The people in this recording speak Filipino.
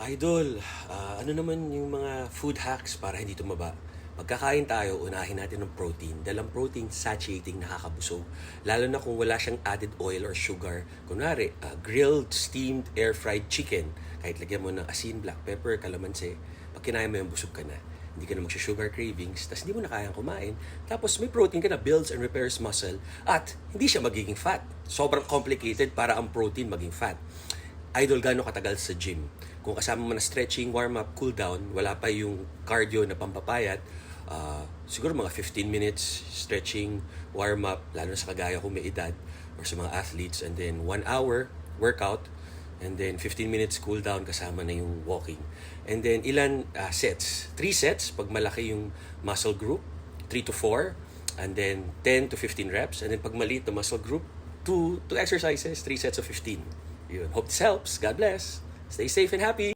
Idol, ano naman yung mga food hacks para hindi tumaba? Pagkakain tayo, unahin natin ng protein. Dahil ang protein, satiating, nakakabusog. Lalo na kung wala siyang added oil or sugar. Kunwari, grilled, steamed, air-fried chicken. Kahit lagyan mo ng asin, black pepper, kalamansi. Pag kinain mo yung busog ka na. Hindi ka na magsha-sugar cravings, tapos hindi mo na kayang kumain. Tapos may protein ka na, builds and repairs muscle. At hindi siya magiging fat. Sobrang complicated para ang protein maging fat. Idol, gaano katagal sa gym? Kung kasama mo na stretching, warm-up, cool-down, wala pa yung cardio na pampapayat, siguro mga 15 minutes stretching, warm-up, lalo na sa kagaya kung may edad, or sa mga athletes, and then 1 hour workout, and then 15 minutes cool-down kasama na yung walking. And then ilan sets? 3 sets pag malaki yung muscle group, 3 to 4, and then 10 to 15 reps, and then pag maliit na muscle group, 2 exercises, 3 sets of 15. Yun. Hope this helps. God bless. Stay safe and happy.